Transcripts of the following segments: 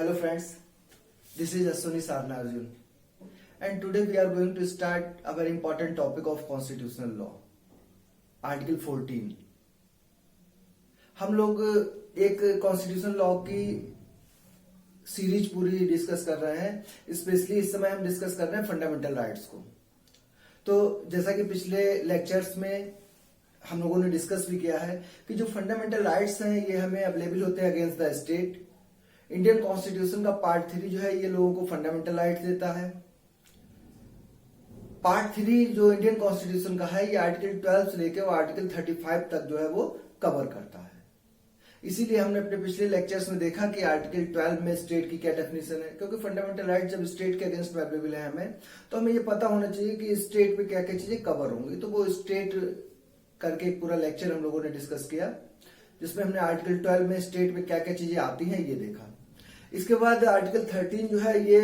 Hello friends, this is Aswani Sarnarjun and today we are going to start a very important topic of constitutional law, article 14। हम लोग एक constitutional law की series पूरी discuss कर रहे हैं। Specially इस समय हम डिस्कस कर रहे हैं फंडामेंटल राइट्स को। तो जैसा कि पिछले लेक्चर्स में हम लोगों ने डिस्कस भी किया है कि जो फंडामेंटल राइट्स हैं ये हमें अवेलेबल होते हैं against the state. Indian constitution का पार्ट 3 जो है ये लोगों को फंडामेंटल राइट्स देता है। पार्ट 3 जो इंडियन कॉन्स्टिट्यूशन का है ये आर्टिकल 12 से लेकर आर्टिकल 35 तक जो है वो कवर करता है। इसीलिए हमने अपने पिछले लेक्चर्स में देखा कि आर्टिकल 12 में स्टेट की क्या डेफिनेशन है, क्योंकि फंडामेंटल राइट जब स्टेट के अगेंस्ट में अवेलेबल है हमें, तो हमें ये पता होना चाहिए कि स्टेट पे क्या क्या चीजें कवर होंगी। तो वो स्टेट करके एक पूरा लेक्चर हम लोगों ने डिस्कस किया, जिसमें हमने आर्टिकल 12 में स्टेट में क्या क्या चीजें आती हैं ये देखा। इसके बाद आर्टिकल 13 जो है ये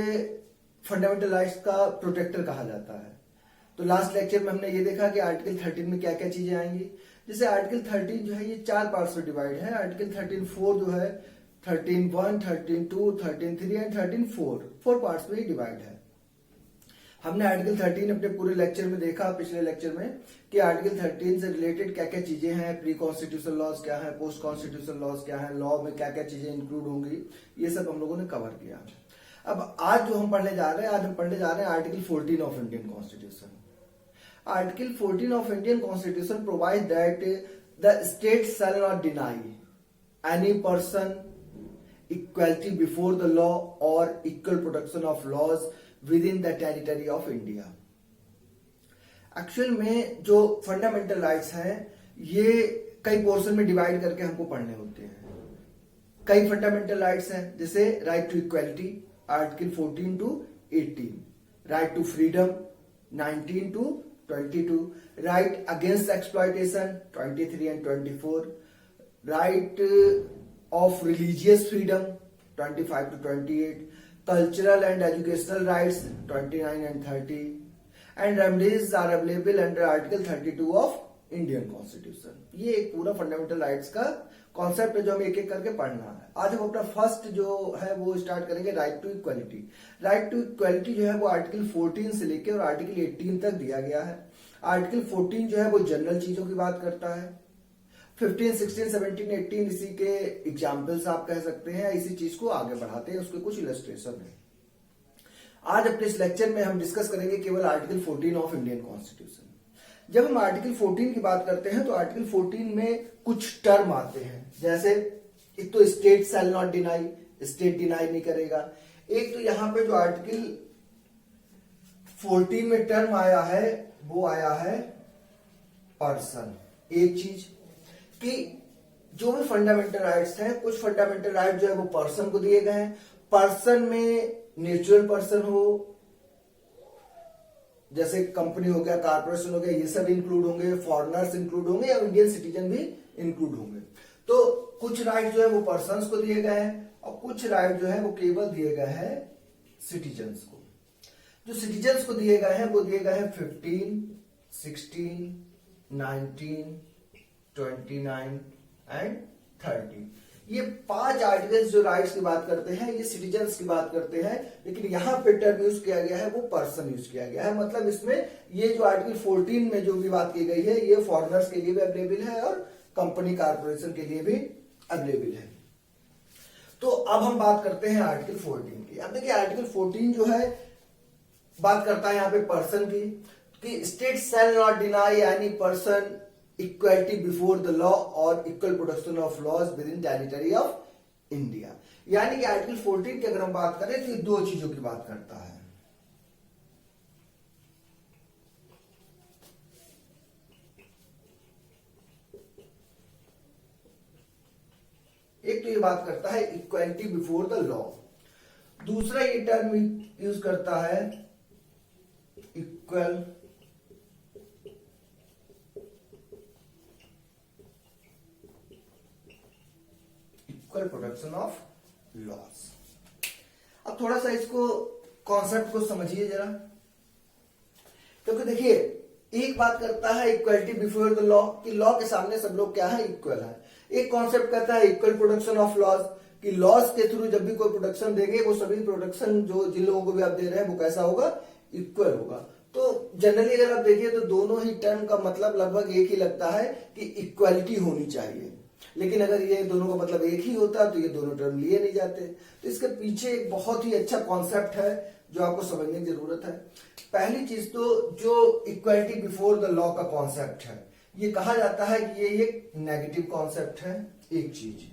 फंडामेंटल राइट्स का प्रोटेक्टर कहा जाता है। तो लास्ट लेक्चर में हमने ये देखा कि आर्टिकल 13 में क्या क्या चीजें आएंगी। जैसे आर्टिकल 13 जो है ये 4 पार्ट्स में डिवाइड है। आर्टिकल 13(4) जो है 13(1), 13(2), 13(3) एंड 13(4) पार्ट्स में डिवाइड है। हमने आर्टिकल 13 अपने पूरे लेक्चर में देखा, पिछले लेक्चर में, कि आर्टिकल 13 से रिलेटेड क्या क्या चीजें हैं, प्री कॉन्स्टिट्यूशनल लॉज क्या है, पोस्ट कॉन्स्टिट्यूशनल लॉज क्या है, लॉ में क्या क्या चीजें इंक्लूड होंगी, ये सब हम लोगों ने कवर किया। अब आज जो हम पढ़ने जा रहे हैं, आज हम पढ़ने जा रहे हैं article 14 of Indian constitution. Article 14 of Indian constitution provide that the state shall not deny any person equality before the law और equal protection of laws within the territory of India. Actual में जो fundamental rights हैं ये कई portion में divide करके हमको पढ़ने होते हैं। कई फंडामेंटल राइट्स हैं, जैसे right to equality article 14 to 18, right to freedom 19 to 22, right against exploitation 23 and 24, right of religious freedom 25 to 28, cultural and educational rights 29 and 30, and remedies are available under article 32 of Indian constitution. ये एक पूरा fundamental rights का concept है जो हमें एक एक करके पढ़ना है। आज हम अपना फर्स्ट जो है वो स्टार्ट करेंगे right to equality. Right to equality जो है वो आर्टिकल 14 से लेकर और आर्टिकल 18 तक दिया गया है। आर्टिकल 14 जो है वो जनरल चीजों की बात करता है। 15, 16, 17, 18 इसी के एग्जाम्पल्स आप कह सकते हैं, इसी चीज को आगे बढ़ाते हैं, उसके कुछ इलस्ट्रेशन है। आज अपने इस लेक्चर में हम डिस्कस करेंगे केवल आर्टिकल 14 ऑफ इंडियन कॉन्स्टिट्यूशन। जब हम आर्टिकल 14 की बात करते हैं तो आर्टिकल 14 में कुछ टर्म आते हैं, जैसे एक तो state shall not deny, state deny नहीं करेगा। एक तो यहां पे जो आर्टिकल 14 में टर्म आया है वो आया है पर्सन। एक चीज कि जो भी फंडामेंटल राइट्स हैं, कुछ फंडामेंटल राइट जो है वो पर्सन को दिए गए हैं। पर्सन में नेचुरल पर्सन हो, जैसे कंपनी हो गया, कारपोरेशन हो गया, ये सब इंक्लूड होंगे, फॉरेनर्स इंक्लूड होंगे या इंडियन सिटीजन भी इंक्लूड होंगे। तो कुछ राइट जो है वो पर्सन्स को दिए गए हैं और कुछ राइट जो है वो केवल दिए गए हैं सिटीजन्स को। जो सिटीजन्स को दिए गए हैं वो दिए गए हैं 15, 16, 19, 29 एंड 30। ये 5 आर्टिकल्स जो राइट्स की बात करते हैं ये सिटीजन्स की बात करते हैं, लेकिन यहां पे टर्म यूज किया गया है वो पर्सन यूज किया गया है। मतलब इसमें ये जो आर्टिकल 14 में जो भी बात की गई है ये फॉरेनर्स के लिए भी अवेलेबल है और कंपनी कारपोरेशन के लिए भी अवेलेबल है। तो अब हम बात करते हैं आर्टिकल 14 की। अब देखिए आर्टिकल 14 जो है बात करता है यहाँ पे पर्सन की, कि state shall not deny any person equality before the law और equal protection of laws within territory of India. यानी कि आर्टिकल 14 की अगर हम बात करें तो ये 2 चीजों की बात करता है। एक तो ये बात करता है इक्वलिटी बिफोर द लॉ, दूसरा ये टर्म यूज करता है इक्वल प्रोटेक्शन ऑफ लॉस। अब थोड़ा सा इसको कॉन्सेप्ट को समझिए जरा, क्योंकि देखिए एक बात करता है इक्वलिटी बिफोर द लॉ, कि लॉ के सामने सब लोग क्या है, इक्वल है। एक कॉन्सेप्ट कहता है इक्वल प्रोटेक्शन ऑफ लॉज, कि लॉस के थ्रू जब भी कोई प्रोडक्शन देंगे वो सभी प्रोडक्शन जो जिन लोगों को भी आप दे रहे हैं वो कैसा होगा, इक्वल होगा। तो जनरली अगर आप देखिए तो दोनों ही टर्म का मतलब लगभग एक ही लगता है कि इक्वालिटी होनी चाहिए, लेकिन अगर ये दोनों का मतलब एक ही होता तो ये दोनों टर्म लिए नहीं जाते। तो इसके पीछे एक बहुत ही अच्छा कॉन्सेप्ट है जो आपको समझने की जरूरत है। पहली चीज तो जो इक्वालिटी बिफोर द लॉ का कॉन्सेप्ट है, ये कहा जाता है कि ये एक नेगेटिव कॉन्सेप्ट है। एक चीज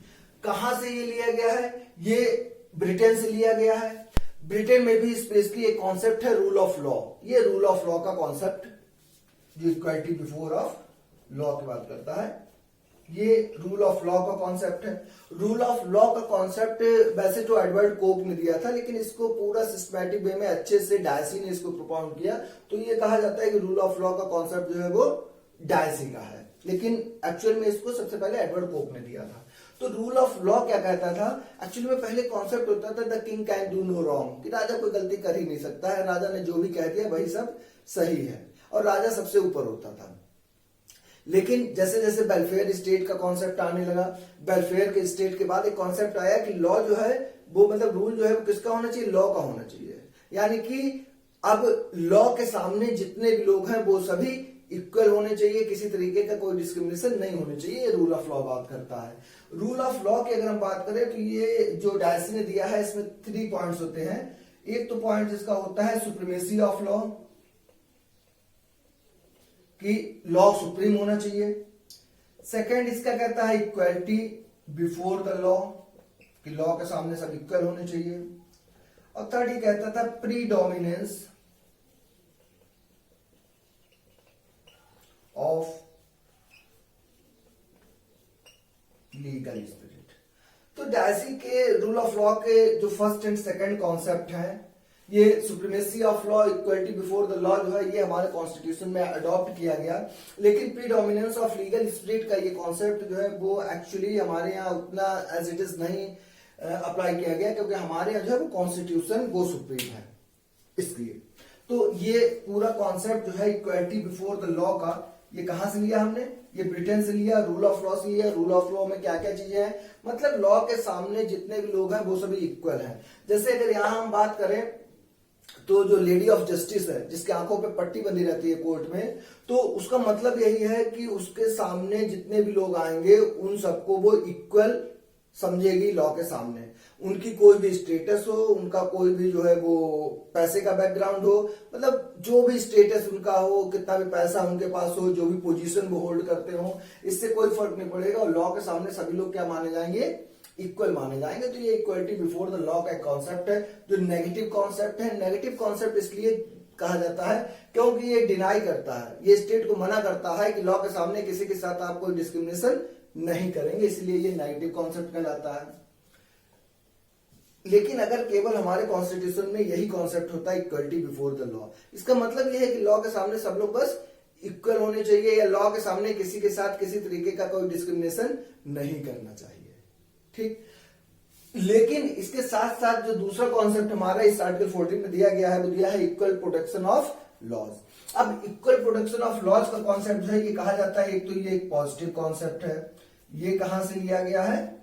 कहां से ये लिया गया है, ये ब्रिटेन से लिया गया है। ब्रिटेन में भी स्पेशली एक कॉन्सेप्ट है रूल ऑफ लॉ। ये रूल ऑफ लॉ का कॉन्सेप्ट जो इक्वालिटी बिफोर ऑफ लॉ की बात करता है, ये रूल ऑफ लॉ का कॉन्सेप्ट है। रूल ऑफ लॉ का कॉन्सेप्ट वैसे तो एडवर्ड कोक ने दिया था, लेकिन इसको पूरा सिस्टमैटिक वे में अच्छे से डायसी ने इसको प्रोपाउंड किया। तो ये कहा जाता है कि रूल ऑफ लॉ का कॉन्सेप्ट जो है वो डायसी का है, लेकिन एक्चुअल में इसको सबसे पहले एडवर्ड कोक ने दिया था। तो रूल ऑफ लॉ क्या कहता था, एक्चुअली में पहले कॉन्सेप्ट होता था the king can do no wrong, कि राजा कोई गलती कर ही नहीं सकता है, राजा ने जो भी कह दिया वही सब सही है और राजा सबसे ऊपर होता था। लेकिन जैसे जैसे वेलफेयर स्टेट का कॉन्सेप्ट आने लगा, वेलफेयर के स्टेट के बाद एक कॉन्सेप्ट आया कि लॉ जो है वो मतलब रूल जो है वो किसका होना चाहिए, लॉ का होना चाहिए। यानी कि अब लॉ के सामने जितने भी लोग हैं वो सभी इक्वल होने चाहिए, किसी तरीके का कोई डिस्क्रिमिनेशन नहीं होनी चाहिए। ये रूल ऑफ लॉ बात करता है। रूल ऑफ लॉ की अगर हम बात करें तो ये जो डायसी ने दिया है इसमें 3 पॉइंट्स होते हैं। एक तो पॉइंट जिसका होता है सुप्रीमेसी ऑफ लॉ, कि लॉ सुप्रीम होना चाहिए। सेकंड इसका कहता है इक्वालिटी बिफोर द लॉ, कि लॉ के सामने सब इक्वल होने चाहिए। और थर्ड ये कहता था प्रीडोमिनेंस ऑफ लीगल स्पिरिट। तो डायसी के रूल ऑफ लॉ के जो फर्स्ट एंड सेकंड कॉन्सेप्ट है, ये supremacy of law, equality before the law जो है ये हमारे कॉन्स्टिट्यूशन में अडॉप्ट किया गया। लेकिन प्रीडोमिनेंस ऑफ लीगल स्पिरिट का ये कॉन्सेप्ट जो है वो एक्चुअली हमारे यहाँ उतना एज इट इज नहीं अप्लाई किया गया, क्योंकि हमारे यहाँ जो है वो कॉन्स्टिट्यूशन वो सुप्रीम है। इसलिए तो ये पूरा कॉन्सेप्ट जो है इक्वलिटी बिफोर द लॉ का, ये कहां से लिया हमने, ये ब्रिटेन से लिया, रूल ऑफ लॉ से लिया। रूल ऑफ लॉ में क्या क्या चीजें हैं, मतलब लॉ के सामने जितने भी लोग हैं वो सभी इक्वल हैं। जैसे अगर यहां हम बात करें तो जो लेडी ऑफ जस्टिस है, जिसके आंखों पे पट्टी बंधी रहती है कोर्ट में, तो उसका मतलब यही है कि उसके सामने जितने भी लोग आएंगे उन सबको वो इक्वल समझेगी लॉ के सामने। उनकी कोई भी स्टेटस हो, उनका कोई भी जो है वो पैसे का बैकग्राउंड हो, मतलब जो भी स्टेटस उनका हो, कितना भी पैसा उनके पास हो, जो भी पोजीशन वो होल्ड करते हो, इससे कोई फर्क नहीं पड़ेगा और लॉ के सामने सभी लोग क्या माने जाएंगे, इक्वल माने जाएंगे। तो ये इक्वलिटी बिफोर द लॉ का एक कॉन्सेप्ट है जो नेगेटिव कॉन्सेप्ट है। नेगेटिव कॉन्सेप्ट इसलिए कहा जाता है क्योंकि ये डिनाई करता है, ये स्टेट को मना करता है कि लॉ के सामने किसी के साथ आप कोई डिस्क्रिमिनेशन नहीं करेंगे, इसलिए ये नेगेटिव कॉन्सेप्ट कहलाता है। लेकिन अगर केवल हमारे कॉन्स्टिट्यूशन में यही कॉन्सेप्ट होता है इक्वलिटी बिफोर द लॉ, इसका मतलब यह है कि लॉ के सामने सब लोग बस इक्वल होने चाहिए, या लॉ के सामने किसी के साथ किसी तरीके का कोई डिस्क्रिमिनेशन नहीं करना चाहिए, ठीक। लेकिन इसके साथ साथ जो दूसरा कॉन्सेप्ट हमारा इस आर्टिकल 14 में दिया गया है वो दिया है इक्वल प्रोटेक्शन ऑफ लॉज। अब इक्वल प्रोटेक्शन ऑफ लॉज का कॉन्सेप्ट जो है ये कहा जाता है, एक तो ये एक पॉजिटिव कॉन्सेप्ट है। ये कहां से लिया गया है,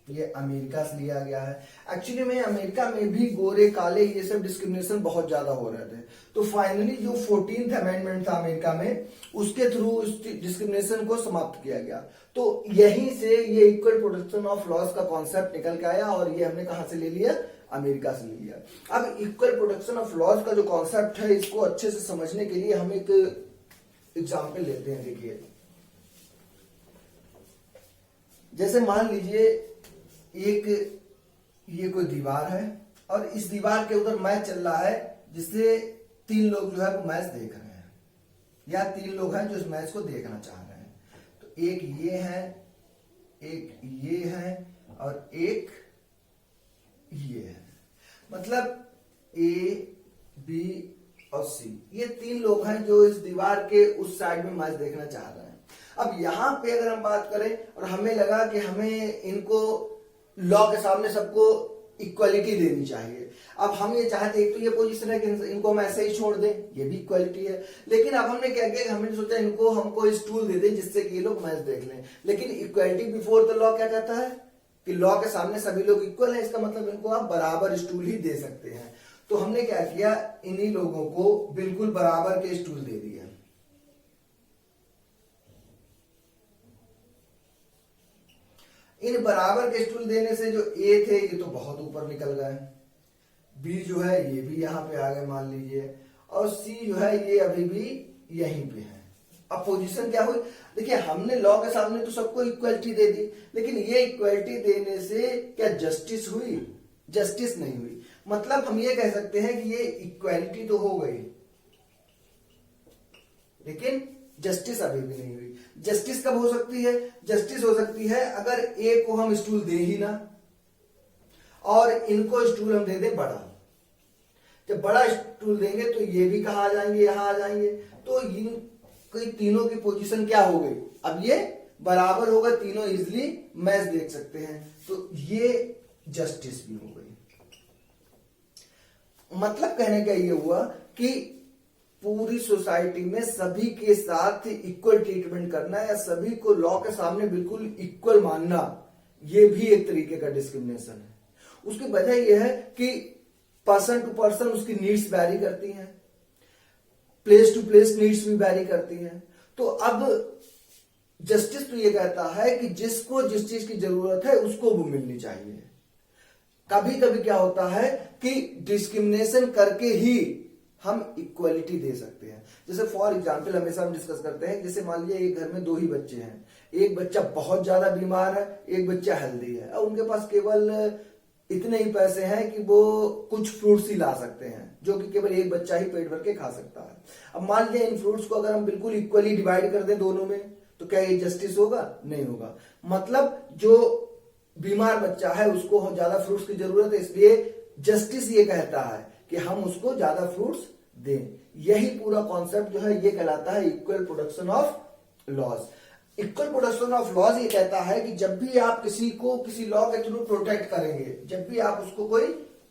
ये अमेरिका से लिया गया है। एक्चुअली में अमेरिका में भी गोरे काले ये सब डिस्क्रिमिनेशन बहुत ज्यादा हो रहे थे, तो फाइनली जो 14th अमेंडमेंट था अमेरिका में, उसके थ्रू उस डिस्क्रिमिनेशन को समाप्त किया गया। तो यहीं से ये इक्वल प्रोटेक्शन ऑफ लॉज का कॉन्सेप्ट निकल के आया और ये हमने कहां से ले लिया, अमेरिका से ले लिया। अब इक्वल प्रोटेक्शन ऑफ लॉज का जो कॉन्सेप्ट है इसको अच्छे से समझने के लिए हम एक एग्जाम्पल लेते हैं। देखिए, जैसे मान लीजिए एक ये कोई दीवार है और इस दीवार के उधर मैच चल रहा है जिससे 3 लोग जो है वो मैच देख रहे हैं, या 3 लोग हैं जो इस मैच को देखना चाह रहे हैं। तो एक ये है, एक ये है और एक ये है, मतलब ए, बी और सी, ये 3 लोग हैं जो इस दीवार के उस साइड में मैच देखना चाह रहे हैं। अब यहां पे अगर हम बात करें और हमें लगा कि हमें इनको लॉ के सामने सबको इक्वलिटी देनी चाहिए, अब हम ये चाहते एक तो ये पोजीशन है कि इनको हम ऐसे ही छोड़ दें, ये भी इक्वलिटी है। लेकिन अब हमने क्या किया, हमने सोचा इनको हमको स्टूल दे दें जिससे कि ये लोग मैच देख लें। लेकिन इक्वलिटी बिफोर द लॉ क्या कहता है, कि लॉ के सामने सभी लोग इक्वल हैं, इसका मतलब इनको आप बराबर स्टूल ही दे सकते हैं। तो हमने क्या किया, इन्हीं लोगों को बिल्कुल बराबर के स्टूल दे दिया। इन बराबर के स्टूल देने से जो ए थे ये तो बहुत ऊपर निकल गए, बी जो है ये भी यहां पे आ गए मान लीजिए, और सी जो है ये अभी भी यहीं पे है। अब पोजीशन क्या हुई, देखिए हमने लॉ के सामने तो सबको इक्वलिटी दे दी, लेकिन ये इक्वलिटी देने से क्या जस्टिस हुई? जस्टिस नहीं हुई। मतलब हम ये कह सकते हैं कि ये इक्वलिटी तो हो गई लेकिन जस्टिस अभी भी नहीं हुई। जस्टिस कब हो सकती है? जस्टिस हो सकती है अगर ए को हम स्टूल दे ही ना और इनको स्टूल हम दे दें बड़ा। जब बड़ा स्टूल देंगे तो ये भी कहां आ जाएंगे, यहां आ जाएंगे, तो इन तीनों की पोजीशन क्या हो गई, अब ये बराबर होगा, तीनों इजिली मैच देख सकते हैं, तो ये जस्टिस भी हो गई। मतलब कहने का ये हुआ कि पूरी सोसाइटी में सभी के साथ इक्वल ट्रीटमेंट करना या सभी को लॉ के सामने बिल्कुल इक्वल मानना, ये भी एक तरीके का डिस्क्रिमिनेशन है। उसकी वजह यह है कि पर्सन टू पर्सन उसकी नीड्स वैरी करती हैं, प्लेस टू प्लेस नीड्स भी वैरी करती हैं। तो अब जस्टिस तो ये कहता है कि जिसको जिस चीज की जरूरत है उसको वो मिलनी चाहिए। कभी कभी क्या होता है कि डिस्क्रिमिनेशन करके ही हम इक्वलिटी दे सकते हैं। जैसे फॉर एग्जाम्पल हमेशा हम डिस्कस करते हैं, जैसे मान लीजिए एक घर में दो ही बच्चे हैं, एक बच्चा बहुत ज्यादा बीमार है, एक बच्चा हेल्दी है, और उनके पास केवल इतने ही पैसे हैं कि वो कुछ फ्रूट्स ही ला सकते हैं जो कि केवल एक बच्चा ही पेट भर के खा सकता है। अब मान लीजिए इन फ्रूट्स को अगर हम बिल्कुल इक्वली डिवाइड कर दें दोनों में, तो क्या ये जस्टिस होगा? नहीं होगा। मतलब जो बीमार बच्चा है उसको ज्यादा फ्रूट्स की जरूरत है, इसलिए जस्टिस ये कहता है कि हम उसको ज्यादा फ्रूट्स दें। यही पूरा कॉन्सेप्ट जो है ये कहलाता है equal production of laws. Equal production of laws ये कहता है कि जब भी आप किसी को किसी लॉ के थ्रू प्रोटेक्ट करेंगे, जब भी आप उसको कोई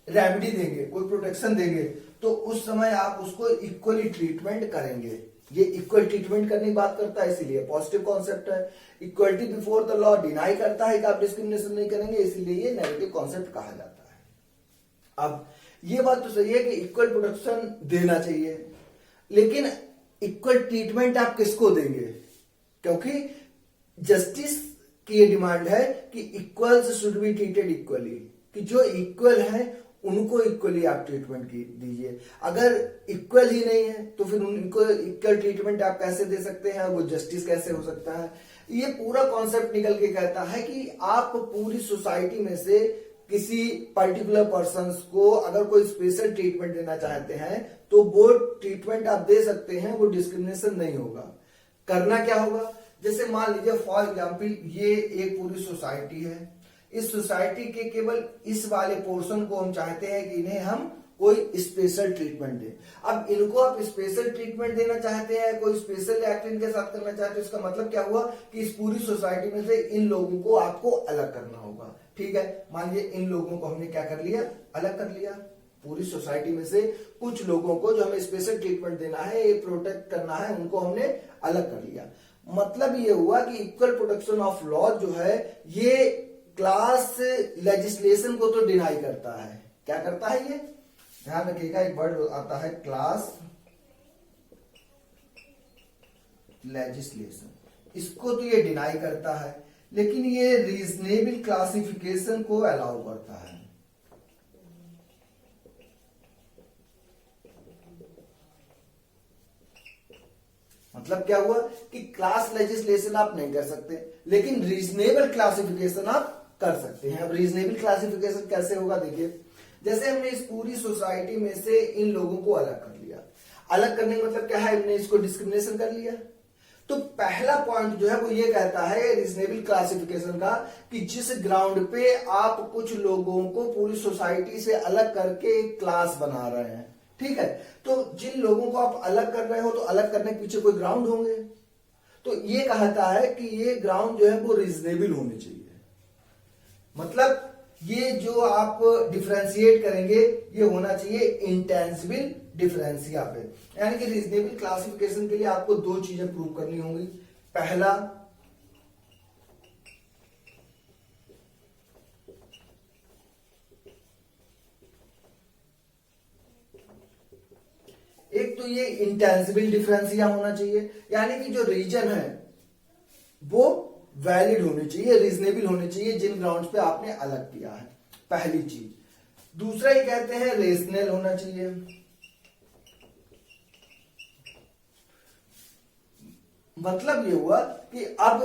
रेमेडी देंगे, कोई प्रोटेक्शन देंगे, तो उस समय आप उसको इक्वली ट्रीटमेंट करेंगे। ये इक्वल ट्रीटमेंट करने की बात करता है, इसीलिए पॉजिटिव कॉन्सेप्ट है। Equality before the law deny करता है कि आप डिस्क्रिमिनेशन नहीं करेंगे, इसलिए ये नेगेटिव कॉन्सेप्ट कहा जाता है। अब ये बात तो सही है कि इक्वल प्रोटेक्शन देना चाहिए, लेकिन इक्वल ट्रीटमेंट आप किसको देंगे? क्योंकि जस्टिस की ये डिमांड है कि equals should be treated equally, कि जो इक्वल है उनको इक्वली आप ट्रीटमेंट दीजिए। अगर इक्वल ही नहीं है तो फिर उनको इक्वल ट्रीटमेंट आप कैसे दे सकते हैं, वो जस्टिस कैसे हो सकता है? ये पूरा कॉन्सेप्ट निकल के कहता है कि आप पूरी सोसाइटी में से किसी पर्टिकुलर पर्सन को अगर कोई स्पेशल ट्रीटमेंट देना चाहते हैं तो वो ट्रीटमेंट आप दे सकते हैं, वो डिस्क्रिमिनेशन नहीं होगा। करना क्या होगा? जैसे मान लीजिए फॉर एग्जाम्पल ये एक पूरी सोसाइटी है, इस सोसाइटी के केवल इस वाले पोर्शन को हम चाहते हैं कि इन्हें हम कोई स्पेशल ट्रीटमेंट दें। अब इनको आप स्पेशल ट्रीटमेंट देना चाहते हैं, कोई स्पेशल एक्ट इनके साथ करना चाहते हैं, इसका मतलब क्या हुआ कि इस पूरी सोसाइटी में से इन लोगों को आपको अलग करना होगा। ठीक है, मान लीजिए इन लोगों को हमने क्या कर लिया, अलग कर लिया। पूरी सोसाइटी में से कुछ लोगों को जो हमें स्पेशल ट्रीटमेंट देना है, ये प्रोटेक्ट करना है, उनको हमने अलग कर लिया। मतलब ये हुआ कि इक्वल प्रोटेक्शन ऑफ लॉ जो है ये क्लास लेजिस्लेशन को तो डिनाई करता है। क्या करता है? ये ध्यान रखिएगा, एक वर्ड आता है क्लास लेजिस्लेशन, इसको तो ये डिनाई करता है, लेकिन ये रीजनेबल क्लासिफिकेशन को अलाउ करता है। मतलब क्या हुआ कि क्लास लेजिस्लेशन आप नहीं कर सकते, लेकिन रीजनेबल क्लासिफिकेशन आप कर सकते हैं। अब रीजनेबल क्लासिफिकेशन कैसे होगा? देखिए, जैसे हमने इस पूरी सोसाइटी में से इन लोगों को अलग कर लिया। अलग करने का मतलब क्या है? हमने इसको डिस्क्रिमिनेशन कर लिया। तो पहला पॉइंट जो है वो ये कहता है रीजनेबल क्लासिफिकेशन का कि जिस ग्राउंड पे आप कुछ लोगों को पूरी सोसाइटी से अलग करके एक क्लास बना रहे हैं, ठीक है, तो जिन लोगों को आप अलग कर रहे हो तो अलग करने के पीछे कोई ग्राउंड होंगे, तो ये कहता है कि ये ग्राउंड जो है वो रीजनेबल होने चाहिए। मतलब ये जो आप डिफरेंशिएट करेंगे ये होना चाहिए इंटेंसिबल डिफरेंशिया पे, यानी कि रीजनेबल क्लासिफिकेशन के लिए आपको दो चीजें प्रूव करनी होंगी। पहला एक तो ये इंटेंसिबल डिफरेंशिया होना चाहिए, यानी कि जो रीजन है वो वैलिड होनी चाहिए, रीजनेबल होनी चाहिए जिन ग्राउंड्स पे आपने अलग किया है, पहली चीज। दूसरा ये कहते हैं रेशनल होना चाहिए। मतलब ये हुआ कि अब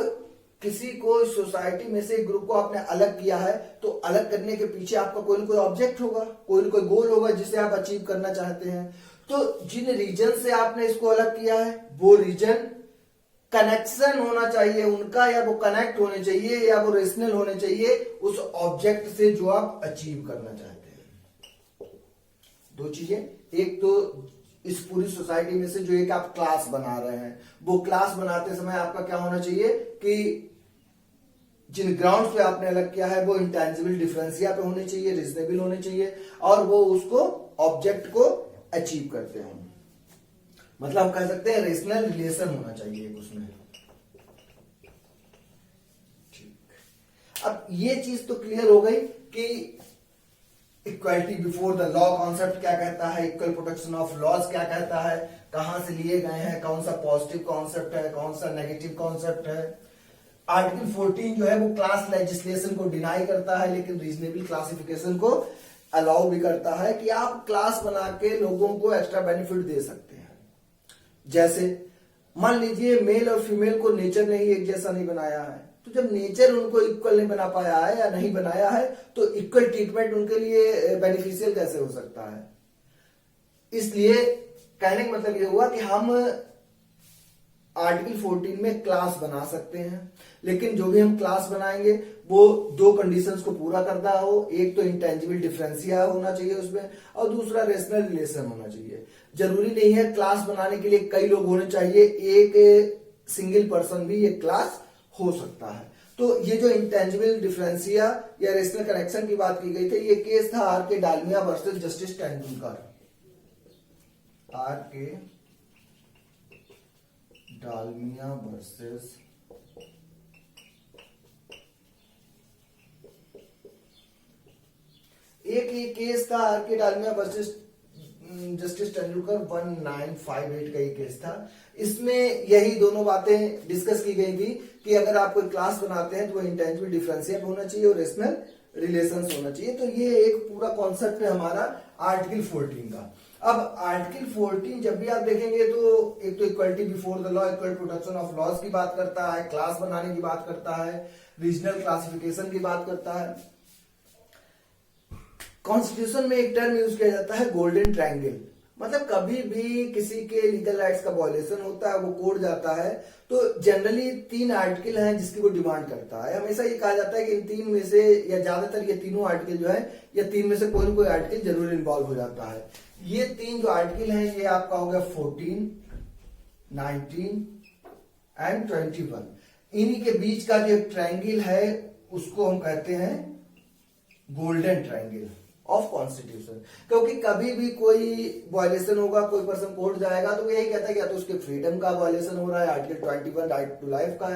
किसी को सोसाइटी में से ग्रुप को आपने अलग किया है, तो अलग करने के पीछे आपका कोई ना कोई ऑब्जेक्ट होगा, कोई ना कोई गोल होगा जिसे आप अचीव करना चाहते हैं। तो जिन रीजन से आपने इसको अलग किया है वो रीजन कनेक्शन होना चाहिए उनका, या वो कनेक्ट होने चाहिए, या वो रेशनल होने चाहिए उस ऑब्जेक्ट से जो आप अचीव करना चाहते हैं। दो चीजें, एक तो इस पूरी सोसाइटी में से जो एक आप क्लास बना रहे हैं, वो क्लास बनाते समय आपका क्या होना चाहिए कि जिन ग्राउंड्स पे आपने अलग किया है वो इंटेंजिबल डिफरेंशिया पे होने चाहिए, रीजनेबल होने चाहिए, और वो उसको ऑब्जेक्ट को अचीव करते हैं। मतलब हम कह सकते हैं रेशनल रिलेशन होना चाहिए उसमें। ठीक, अब ये चीज तो क्लियर हो गई कि equality before the law concept क्या कहता है, इक्वल प्रोटेक्शन ऑफ लॉज क्या कहता है, कहां से लिए गए हैं, कौन सा पॉजिटिव कॉन्सेप्ट है, कौन सा नेगेटिव कॉन्सेप्ट है। आर्टिकल 14 जो है वो क्लास लेजिस्लेशन को डिनाई करता है, लेकिन रीजनेबल क्लासिफिकेशन को अलाउ भी करता है कि आप क्लास बना के लोगों को एक्स्ट्रा बेनिफिट दे सकते हैं। जैसे मान लीजिए मेल और फीमेल को नेचर ने ही एक जैसा नहीं बनाया है, तो जब नेचर उनको इक्वल नहीं बना पाया है या नहीं बनाया है, तो इक्वल ट्रीटमेंट उनके लिए बेनिफिशियल कैसे हो सकता है। इसलिए कहने का मतलब ये हुआ कि हम आर्टिकल 14 में क्लास बना सकते हैं, लेकिन जो भी हम क्लास बनाएंगे वो दो कंडीशंस को पूरा करता हो। एक तो इंटेंजिबल डिफरेंशिया होना चाहिए उसमें, और दूसरा रेशनल रिलेशन होना चाहिए। जरूरी नहीं है क्लास बनाने के लिए कई लोग होने चाहिए, एक सिंगल पर्सन भी ये क्लास हो सकता है। तो ये जो इंटेंजिबल डिफरेंशिया या रेशनल कनेक्शन की बात की गई थी, ये केस था R K Dalmia versus justice Tendulkar. R K Dalmia versus एक ये केस था R K Dalmia versus justice Tendulkar 1958 का ये केस था। इसमें यही दोनों बातें डिस्कस की गई थी कि अगर आप कोई क्लास बनाते हैं तो वो इंटेंजिबल डिफरेंशिएट होना चाहिए और रेशनल रिलेशंस होना चाहिए। तो ये एक पूरा कॉन्सेप्ट है हमारा आर्टिकल 14 का। अब आर्टिकल 14 जब भी आप देखेंगे तो एक तो equality before the law, equal protection of laws की बात करता है, क्लास बनाने की बात करता है, रीजनल क्लासिफिकेशन की बात करता है। कॉन्स्टिट्यूशन में एक टर्म यूज किया जाता है गोल्डन ट्रायंगल। मतलब कभी भी किसी के लीगल राइट्स का वायलेशन होता है, वो कोर्ट जाता है, तो जनरली 3 आर्टिकल हैं जिसकी वो डिमांड करता है। हमेशा ये कहा जाता है कि इन 3 में से, या ज्यादातर ये तीनों आर्टिकल जो है, या 3 में से कोई ना कोई आर्टिकल जरूर इन्वॉल्व हो जाता है। ये 3 जो आर्टिकल हैं ये आपका हो गया 14, 19 एंड 21। इन्हीं के बीच का जो ट्रायंगल है उसको हम कहते हैं गोल्डन ट्रायंगल ऑफ कॉन्स्टिट्यूशन। क्योंकि कभी भी कोई वायलेशन होगा, कोई पर्सन कोर्ट जाएगा तो वो यही कहता है कि या तो उसके फ्रीडम का वायलेशन हो रहा है, आर्टिकल 21 राइट टू लाइफ का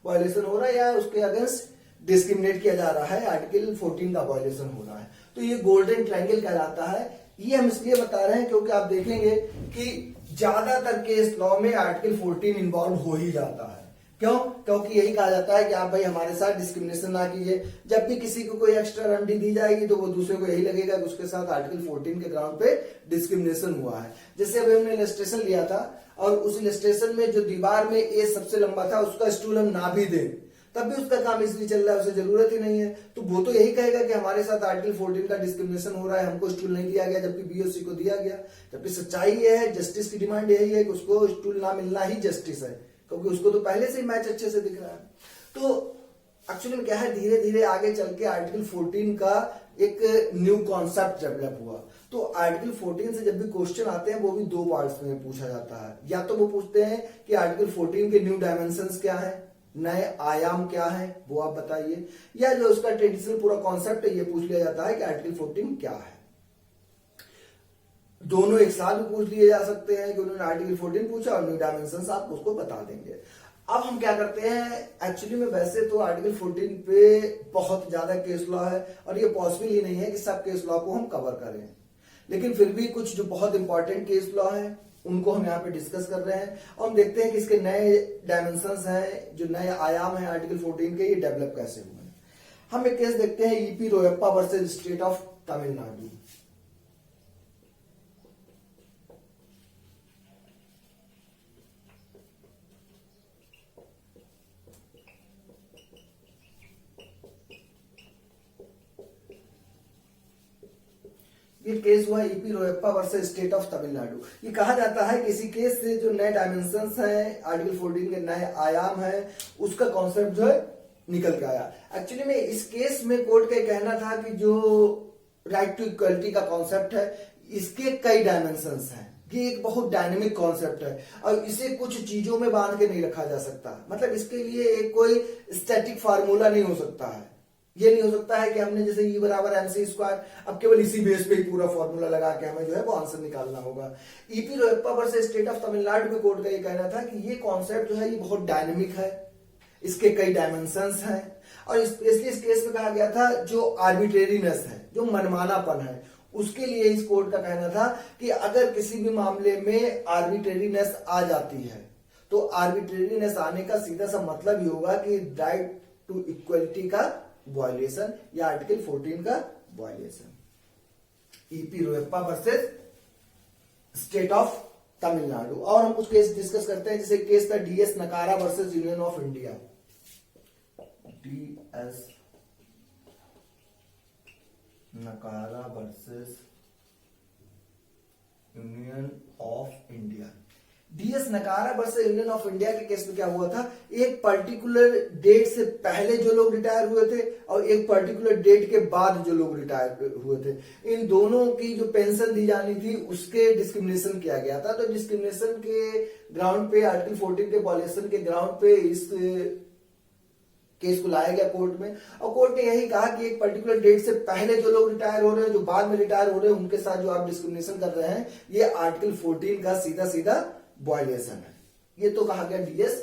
वायलेशन हो रहा है, या उसके अगेंस्ट डिस्क्रिमिनेट किया जा रहा है, आर्टिकल 14 का वायलेशन हो रहा है। तो ये गोल्डन ट्रायंगल कहलाता है। ये हम इसलिए बता रहे हैं क्योंकि आप देखेंगे कि ज्यादातर केस लॉ में आर्टिकल 14 इन्वॉल्व हो ही जाता है। क्यों? क्योंकि यही कहा जाता है कि आप भाई हमारे साथ डिस्क्रिमिनेशन ना कीजिए। जब भी किसी को कोई एक्स्ट्रा रेमेडी दी जाएगी तो वो दूसरे को यही लगेगा कि उसके साथ आर्टिकल 14 के ग्राउंड पे डिस्क्रिमिनेशन हुआ है। जैसे अभी हमने इलस्ट्रेशन लिया था और उस इलस्ट्रेशन में जो दीवार में ए सबसे लंबा था उसका स्टूल हम ना भी दें तब भी उसका काम इसलिए चल रहा है, उसे जरूरत ही नहीं है। तो वो तो यही कहेगा कि हमारे साथ आर्टिकल 14 का डिस्क्रिमिनेशन हो रहा है, हमको स्टूल नहीं दिया गया जबकि बी और सी को दिया गया। जबकि सच्चाई ये है, जस्टिस की डिमांड यही है कि उसको स्टूल ना मिलना ही जस्टिस है, क्योंकि उसको तो पहले से ही मैच अच्छे से दिख रहा है। तो एक्चुअली में क्या है, धीरे धीरे आगे चल के आर्टिकल 14 का एक न्यू कॉन्सेप्ट डेवलप हुआ। तो आर्टिकल 14 से जब भी क्वेश्चन आते हैं वो भी 2 पार्ट्स में पूछा जाता है। या तो वो पूछते हैं कि आर्टिकल 14 के न्यू डायमेंशंस क्या है, नए आयाम क्या है वो आप बताइए, या जो उसका ट्रेडिशनल पूरा कॉन्सेप्ट है ये पूछ लिया जाता है कि आर्टिकल 14 क्या है। दोनों एक साथ भी पूछ लिए जा सकते हैं कि उन्होंने आर्टिकल 14 पूछा और न्यू डायमेंशंस आप उसको बता देंगे। अब हम क्या करते हैं, एक्चुअली में वैसे तो आर्टिकल 14 पे बहुत ज्यादा केस लॉ है और ये पॉसिबल ही नहीं है कि सब केस लॉ को हम कवर करें, लेकिन फिर भी कुछ जो बहुत इंपॉर्टेंट केस लॉ है उनको हम यहाँ पे डिस्कस कर रहे हैं और हम देखते हैं कि इसके नए डायमेंशंस हैं, जो नए आयाम हैं आर्टिकल 14 के, ये डेवलप कैसे हुए हैं। हम एक केस देखते हैं E P Royappa versus state of Tamil Nadu. ये केस हुआ E P Royappa versus state of Tamil Nadu. ये कहा जाता है कि इसी केस से जो नए डायमेंशंस हैं आर्टिकल 14 के, नए आयाम हैं, उसका कॉन्सेप्ट जो है निकल के आया। एक्चुअली में इस केस में कोर्ट का कहना था कि जो राइट टू इक्वलिटी का कॉन्सेप्ट है, इसके कई डायमेंशंस हैं, ये एक बहुत डायनेमिक कॉन्सेप्ट है और इसे कुछ चीजों में बांध के नहीं रखा जा सकता। मतलब इसके लिए एक कोई स्टैटिक फार्मूला नहीं हो सकता है। ये नहीं हो सकता है कि हमने जैसे E बराबर MC स्क्वायर, अब केवल इसी बेस पे ही पूरा फॉर्मूला लगा के हमें जो है वो आंसर निकालना होगा। E P Royappa versus state of Tamil Nadu में कोर्ट का ये कहना था कि ये कॉन्सेप्ट जो है ये बहुत डायनेमिक है, इसके कई डायमेंशंस हैं और इसलिए इस केस में कहा गया था जो आर्बिट्रेरीनेस है, जो मनमानापन है, उसके लिए इस कोर्ट का कहना था कि अगर किसी भी मामले में आर्बिट्रेरीनेस आ जाती है तो आर्बिट्रेरीनेस आने का सीधा सा मतलब ही होगा कि राइट टू इक्वलिटी का वायलेशन या आर्टिकल 14 का violation. E P Royappa versus state of Tamil Nadu. और हम कुछ केस डिस्कस करते हैं, जैसे केस था DS नकारा versus union of India. DS नकारा versus union of India. DS नकारा वर्सेस यूनियन ऑफ इंडिया के केस में क्या हुआ था, एक पर्टिकुलर डेट से पहले जो लोग रिटायर हुए थे और एक पर्टिकुलर डेट के बाद जो लोग रिटायर हुए थे, इन दोनों की जो पेंशन दी जानी थी उसके डिस्क्रिमिनेशन किया गया था। तो डिस्क्रिमिनेशन के ग्राउंड पे, आर्टिकल 14 के वॉयलेशन के ग्राउंड पे इस केस को लाया गया कोर्ट में और कोर्ट ने यही कहा कि एक पर्टिकुलर डेट से पहले जो लोग रिटायर हो रहे हैं, जो बाद में रिटायर हो रहे हैं, उनके साथ जो आप डिस्क्रिमिनेशन कर रहे हैं, ये आर्टिकल 14 का सीधा सीधा वायलेशन है। ये तो कहा गया DS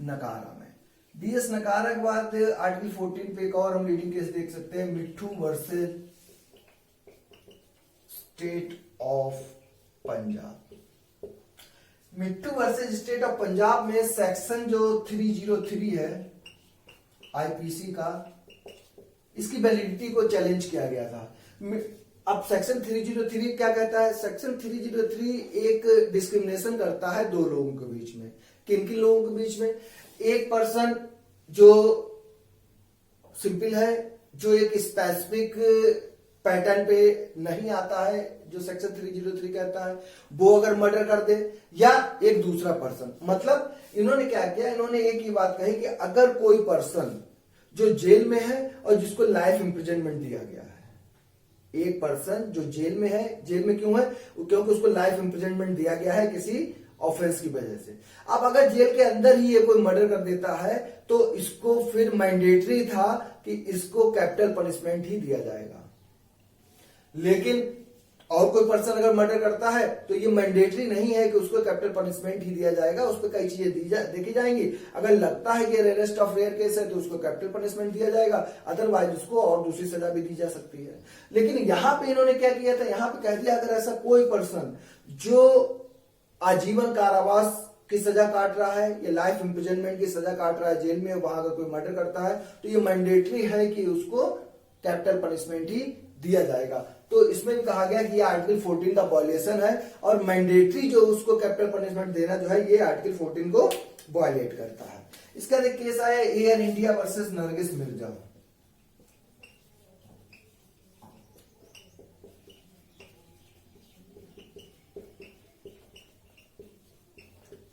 नकारा में। DS नकारा के बाद आर्टिकल 14 पे एक और हम लीडिंग केस देख सकते हैं, मिट्ठू versus state of Punjab. Mitthu versus state of Punjab में सेक्शन जो 303 है IPC का, इसकी वैलिडिटी को चैलेंज किया गया था। अब सेक्शन 303 क्या कहता है? सेक्शन 303 एक डिस्क्रिमिनेशन करता है दो लोगों के बीच में। किन किन लोगों के बीच में? एक पर्सन जो सिंपल है, जो एक स्पेसिफिक पैटर्न पे नहीं आता है, जो सेक्शन 303 कहता है, वो अगर मर्डर कर दे, या एक दूसरा पर्सन। मतलब इन्होंने क्या किया, इन्होंने एक ही बात कही कि अगर कोई पर्सन जो जेल में है और जिसको लाइफ इंप्रिजनमेंट दिया गया है, एक पर्सन जो जेल में है, जेल में क्यों है? क्योंकि उसको लाइफ इंप्रिजनमेंट दिया गया है किसी ऑफेंस की वजह से। अब अगर जेल के अंदर ही ये कोई मर्डर कर देता है तो इसको फिर मैंडेटरी था कि इसको कैपिटल पनिशमेंट ही दिया जाएगा। लेकिन और कोई पर्सन अगर मर्डर करता है तो ये मैंडेटरी नहीं है कि उसको कैपिटल पनिशमेंट ही दिया जाएगा, उस पर कई चीजें देखी जाएंगी। अगर लगता है कि अरेस्ट ऑफ रेयर केस है तो उसको कैपिटल पनिशमेंट दिया जाएगा, अदरवाइज उसको और दूसरी सजा भी दी जा सकती है। लेकिन यहां पे इन्होंने क्या किया था, यहां पे कह दिया अगर ऐसा कोई पर्सन जो आजीवन कारावास की सजा काट रहा है या लाइफ इंप्रिजनमेंट की सजा काट रहा है जेल में, वहां अगर कोई मर्डर करता है तो ये मैंडेटरी है कि उसको कैपिटल पनिशमेंट ही दिया जाएगा। तो इसमें भी कहा गया कि ये आर्टिकल 14 का वायलेशन है और मैंडेटरी जो उसको कैपिटल पनिशमेंट देना जो है, ये आर्टिकल 14 को वायलेट करता है। इसका एक केस आया air India versus Nargis Mirza.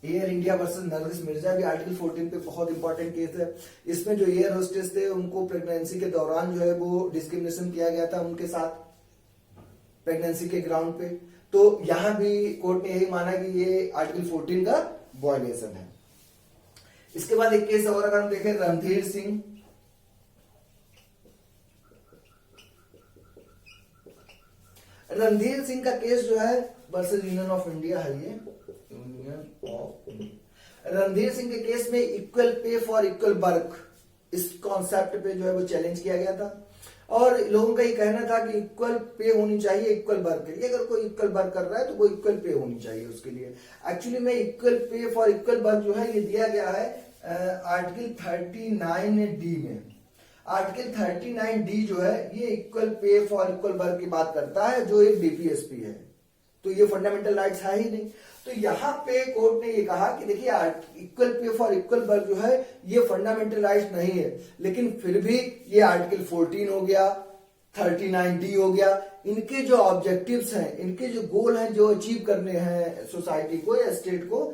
Air India versus Nargis Mirza भी आर्टिकल 14 पे बहुत इंपॉर्टेंट केस है। इसमें जो एयर होस्टेस थे उनको प्रेगनेंसी के दौरान जो है वो डिस्क्रिमिनेशन किया गया था उनके साथ प्रेगनेंसी के ग्राउंड पे। तो यहां भी कोर्ट ने यही माना कि ये आर्टिकल 14 का वायलेशन है। इसके बाद एक केस और अगर हम देखें, रणधीर सिंह का केस जो है वर्सेस यूनियन ऑफ इंडिया है। ये union of India, Randhir Singh के केस में equal pay for equal work इस कॉन्सेप्ट पे जो है वो चैलेंज किया गया था। और लोगों का ये कहना था कि इक्वल पे होनी चाहिए इक्वल वर्क के लिए। अगर कोई इक्वल वर्क कर रहा है तो वो इक्वल पे होनी चाहिए उसके लिए। एक्चुअली में equal pay for equal work जो है ये दिया गया है आर्टिकल 39D में। आर्टिकल 39D जो है ये equal pay for equal work की बात करता है, जो एक डीपीएसपी है। तो ये फंडामेंटल राइट्स है ही नहीं। तो यहाँ पे कोर्ट ने ये कहा कि देखिए equal pay for equal work जो है ये फंडामेंटल राइट्स नहीं है, लेकिन फिर भी ये आर्टिकल 14 हो गया, 39D हो गया, इनके जो ऑब्जेक्टिव्स हैं, इनके जो गोल हैं जो अचीव करने हैं सोसाइटी को या स्टेट को,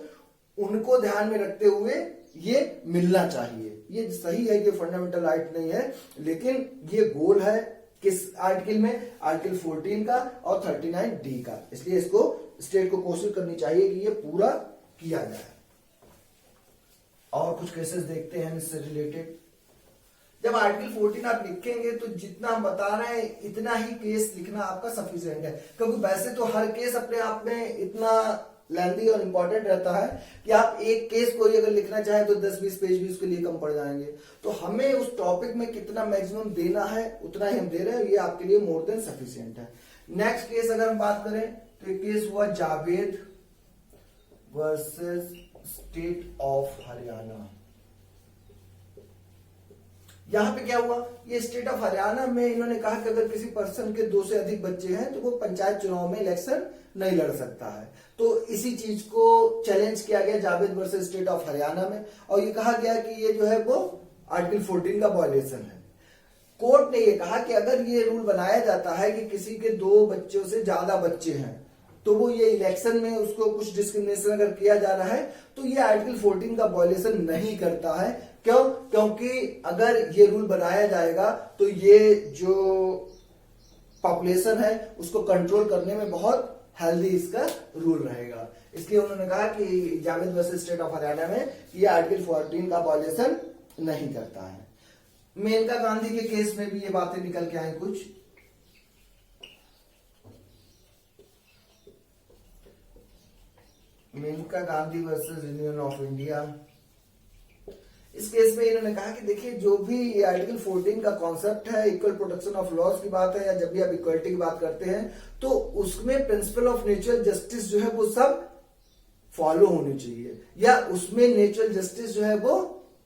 उनको ध्यान में रखते हुए ये मिलना चाहिए। ये सही है, ये फंडामेंटल राइट नहीं है, लेकिन ये गोल है किस आर्टिकल में, आर्टिकल 14 का और 39D का। इसलिए इसको स्टेट को कोशिश करनी चाहिए कि ये पूरा किया जाए। और कुछ केसेस देखते हैं इससे रिलेटेड। जब आर्टिकल 14 आप लिखेंगे तो जितना हम बता रहे हैं इतना ही केस लिखना आपका सफिशिएंट है, क्योंकि वैसे तो हर केस अपने आप में इतना लेंथी और इंपॉर्टेंट रहता है कि आप एक केस कोई अगर लिखना चाहे तो 10-20 पेज भी उसके लिए कम पड़ जाएंगे। तो हमें उस टॉपिक में कितना मैक्सिमम देना है उतना ही हम दे रहे हैं, ये आपके लिए मोर देन सफिशिएंट है। नेक्स्ट केस अगर हम बात करें तो एक केस हुआ Javed versus state of Haryana. यहां पे क्या हुआ, ये स्टेट ऑफ हरियाणा में इन्होंने कहा कि अगर किसी पर्सन के 2 से अधिक बच्चे हैं तो वो पंचायत चुनाव में इलेक्शन नहीं लड़ सकता है। तो इसी चीज को चैलेंज किया गया Javed versus state of Haryana में, और ये कहा गया कि ये जो है वो आर्टिकल 14 का वायलेशन है। कोर्ट ने ये कहा कि अगर ये रूल बनाया जाता है कि किसी के 2 बच्चों से ज्यादा बच्चे हैं तो वो ये इलेक्शन में उसको कुछ डिस्क्रिमिनेशन अगर किया जा रहा है तो ये आर्टिकल 14 का वायलेशन नहीं करता है। क्यों? क्योंकि अगर ये रूल बनाया जाएगा तो ये जो पॉपुलेशन है उसको कंट्रोल करने में बहुत हेल्दी इसका रूल रहेगा। इसलिए उन्होंने कहा कि Javed versus state of Haryana में ये आर्टिकल 14 का वायलेशन नहीं करता है। मेनका गांधी के केस में भी ये बातें निकल के आई कुछ। Menaka Gandhi versus union of India, इस केस में इन्होंने कहा कि देखिए जो भी आर्टिकल 14 का कॉन्सेप्ट है, इक्वल प्रोटेक्शन ऑफ लॉज की बात है, या जब भी आप इक्वलिटी की बात करते हैं तो उसमें प्रिंसिपल ऑफ नेचुरल जस्टिस जो है वो सब फॉलो होनी चाहिए, या उसमें नेचुरल जस्टिस जो है वो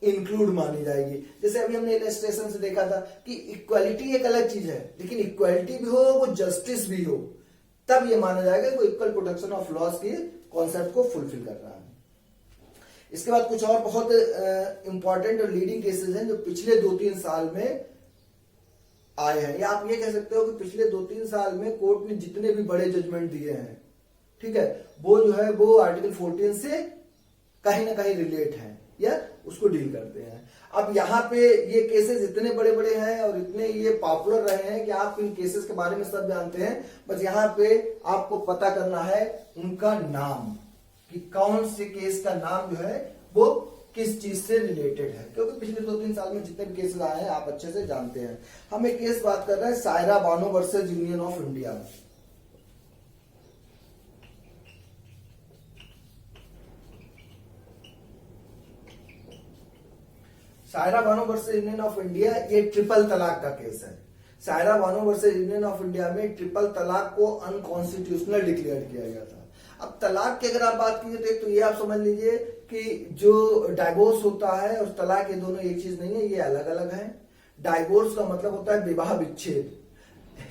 इंक्लूड मानी जाएगी। जैसे अभी हमने इलस्ट्रेशन से देखा था कि इक्वालिटी एक अलग चीज है, लेकिन इक्वालिटी भी हो वो जस्टिस भी हो, तब ये माना जाएगा कि वो इक्वल प्रोटेक्शन ऑफ लॉज के कॉन्सेप्ट को फुलफिल कर रहा है। इसके बाद कुछ और बहुत इंपॉर्टेंट और लीडिंग केसेस हैं जो पिछले 2-3 साल में आए हैं, या आप ये कह सकते हो कि पिछले 2-3 साल में कोर्ट ने जितने भी बड़े जजमेंट दिए हैं, ठीक है, वो जो है वो आर्टिकल 14 से कहीं ना कहीं रिलेट है या उसको डील करते हैं। अब यहाँ पे ये केसेस इतने बड़े बड़े हैं और इतने ये पॉपुलर रहे हैं कि आप इन केसेस के बारे में सब जानते हैं, बस यहाँ पे आपको पता करना है उनका नाम, कि कौन से केस का नाम जो है वो किस चीज से रिलेटेड है, क्योंकि पिछले 2-3 साल में जितने भी केसेस आए हैं आप अच्छे से जानते हैं। हम एक केस बात कर रहे हैं Saira Bano versus union of India. Saira Bano versus union of India ये ट्रिपल तलाक का केस है। Saira Bano versus union of India में ट्रिपल तलाक को अनकॉन्स्टिट्यूशनल डिक्लेयर किया गया था। अब तलाक की अगर आप बात कीजिए तो ये आप समझ लीजिए कि जो डाइवोर्स होता है और तलाक, ये दोनों एक चीज नहीं है, ये अलग अलग है। डाइवोर्स का मतलब होता है विवाह विच्छेद।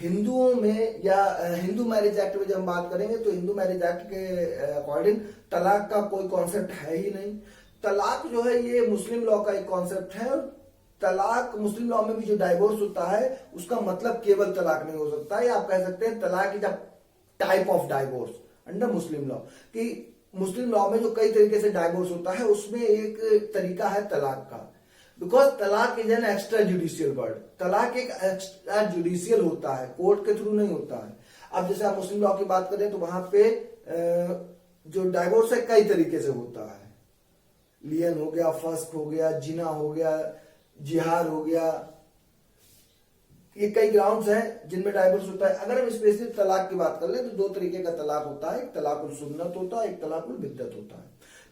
हिंदुओं में या हिंदू मैरिज एक्ट में जब हम बात करेंगे तो हिंदू मैरिज एक्ट के अकॉर्डिंग तलाक का कोई कॉन्सेप्ट है ही नहीं। तलाक जो है ये मुस्लिम लॉ का एक कॉन्सेप्ट है, और तलाक मुस्लिम लॉ में भी जो डाइवोर्स होता है उसका मतलब केवल तलाक नहीं हो सकता है, आप कह सकते हैं तलाक is a type of divorce under Muslim law. कि मुस्लिम लॉ में जो कई तरीके से डाइवोर्स होता है उसमें एक तरीका है तलाक का, बिकॉज तलाक is an extra judicial word. तलाक एक एक्स्ट्रा जुडिशियल होता है, कोर्ट के थ्रू नहीं होता है। अब जैसे आप मुस्लिम लॉ की बात करें तो वहां पे जो डाइवोर्स है कई तरीके से होता है, लियन हो गया, फस्क हो गया, जिना हो गया, जिहार हो गया, ये कई ग्राउंड्स हैं जिनमें डाइवोर्स होता है। अगर हम स्पेसिफिक तलाक की बात कर ले तो 2 तरीके का तलाक होता है, एक तलाकुल सुन्नत होता है, एक तलाकुल बिद्दत होता है।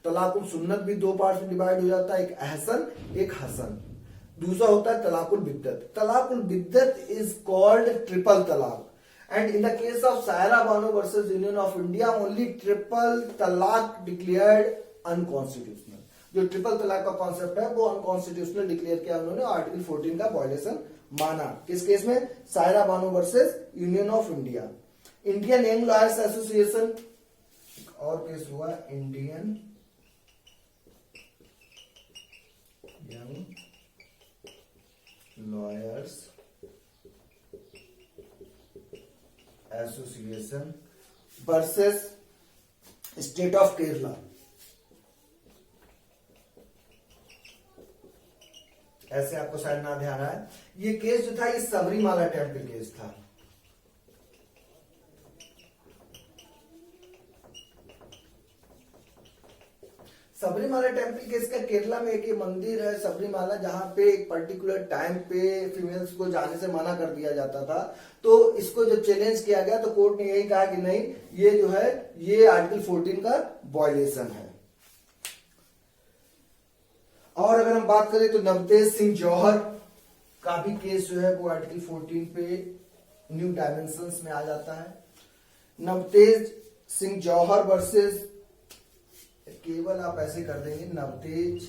तलाकुल सुन्नत भी 2 पार्ट में डिवाइड हो जाता है, एक अहसन एक हसन। दूसरा होता है तलाकुल बिद्दत। तलाकुल बिद्दत इज कॉल्ड ट्रिपल तलाक, and in the case of Saira Bano versus union of India only triple तलाक डिक्लेयर्ड अनकॉन्स्टिट्यूशनल। जो ट्रिपल तलाक का कॉन्सेप्ट है वो अनकॉन्स्टिट्यूशनल डिक्लेयर किया उन्होंने, आर्टिकल 14 का वायलेशन माना। किस केस में? Saira Bano versus union of India. Indian young lawyers association, और केस हुआ Indian young lawyers association versus state of Kerala. ऐसे आपको शायद ना ध्यान आए, ये केस जो था ये सबरीमाला टेम्पल केस था। सबरीमाला टेम्पल केस का केरला में एक मंदिर है सबरीमाला, जहां पे एक पर्टिकुलर टाइम पे फीमेल्स को जाने से मना कर दिया जाता था। तो इसको जब चैलेंज किया गया तो कोर्ट ने यही कहा कि नहीं, ये जो है ये आर्टिकल 14 का वायलेशन है। और अगर हम बात करें तो नवतेज सिंह जौहर का भी केस जो है वो आर्टिकल 14 पे न्यू डायमेंशंस में आ जाता है। नवतेज सिंह जौहर वर्सेस, केवल आप ऐसे कर देंगे नवतेज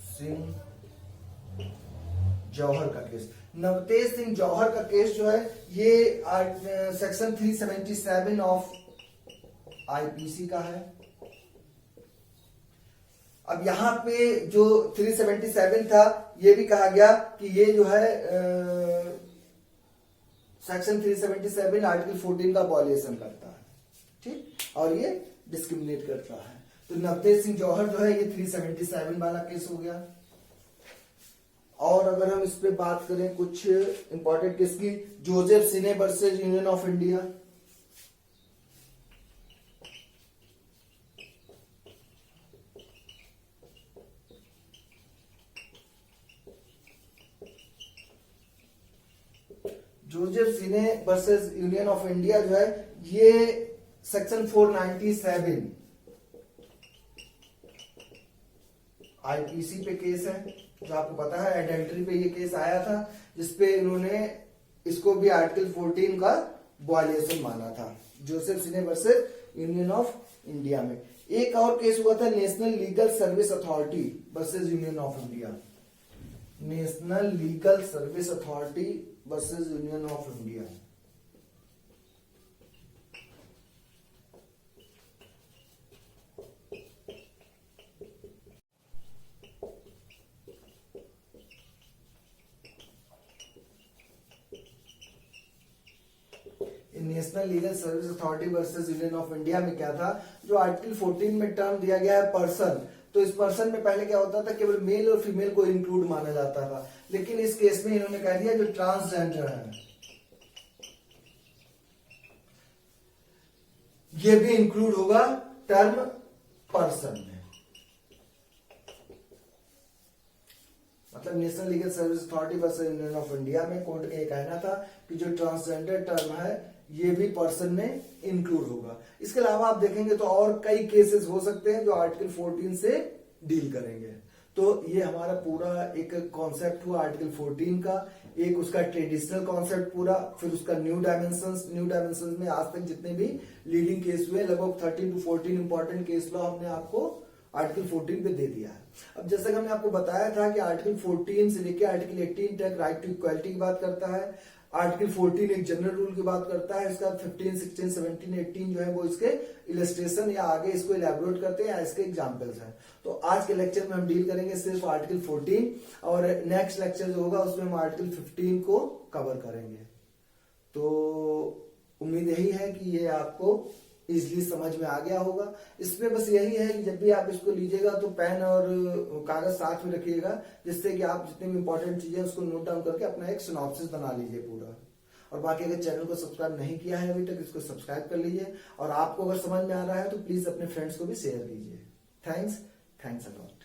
सिंह जौहर का केस। नवतेज सिंह जौहर का केस जो है ये सेक्शन 377 ऑफ आईपीसी का है। अब यहां पे जो 377 था ये भी कहा गया कि ये जो है सेक्शन 377 आर्टिकल 14 का वायलेशन करता है, ठीक, और ये डिस्क्रिमिनेट करता है। तो नवतेज सिंह जौहर जो है ये 377 वाला केस हो गया। और अगर हम इस पे बात करें कुछ इंपॉर्टेंट केस की, Joseph cine versus union of India. Joseph cine versus union of India जो है ये सेक्शन 497 आईपीसी पे केस है, जो आपको पता है एडल्ट्री पे ये केस आया था, जिसपे इन्होंने इसको भी आर्टिकल 14 का वायलेशन माना था, Joseph cine versus union of India में। एक और केस हुआ था national legal service authority versus union of India. National legal service authority versus union of India. National legal service authority versus union of India में क्या था, जो article 14 में टर्म दिया गया है पर्सन, तो इस पर्सन में पहले क्या होता था, केवल मेल और फीमेल को इंक्लूड माना जाता था, लेकिन इस केस में इन्होंने कह दिया जो ट्रांसजेंडर है ये भी इंक्लूड होगा टर्म पर्सन में। मतलब national legal service authority versus union of India में कोर्ट का ये कहना था कि जो ट्रांसजेंडर टर्म है ये भी पर्सन में इंक्लूड होगा। इसके अलावा आप देखेंगे तो और कई केसेस हो सकते हैं जो आर्टिकल 14 से डील करेंगे। तो ये हमारा पूरा एक कॉन्सेप्ट हुआ आर्टिकल 14 का, एक उसका ट्रेडिशनल कॉन्सेप्ट पूरा, फिर उसका न्यू डायमेंशंस में आज तक जितने भी लीडिंग केस हुए लगभग 13 to 14 इंपॉर्टेंट केस लॉ हमने आपको आर्टिकल 14 पे दे दिया है। अब जैसा कि हमने आपको बताया था कि आर्टिकल 14 से लेकर आर्टिकल 18 तक राइट टू इक्वालिटी की बात करता है। आर्टिकल 14 एक जनरल रूल की बात करता है, इसका 15, 16, 17, 18 जो है वो इसके इलस्ट्रेशन या आगे इसको इलेबोरेट करते हैं या इसके एग्जांपल्स हैं। तो आज के लेक्चर में हम डील करेंगे सिर्फ आर्टिकल 14 और नेक्स्ट लेक्चर जो होगा उसमें हम आर्टिकल 15 को कवर करेंगे। तो उम्मीद यही है कि ये आपको इजिली समझ में आ गया होगा। इसमें बस यही है कि जब भी आप इसको लीजिएगा तो पेन और कागज साथ में रखिएगा, जिससे कि आप जितनी भी इंपॉर्टेंट चीजें उसको नोट डाउन करके अपना एक सिनॉप्सिस बना लीजिए पूरा। और बाकी अगर चैनल को सब्सक्राइब नहीं किया है अभी तक इसको सब्सक्राइब कर लीजिए, और आपको अगर समझ में आ रहा है तो प्लीज अपने फ्रेंड्स को भी शेयर कीजिए। Thanks a lot.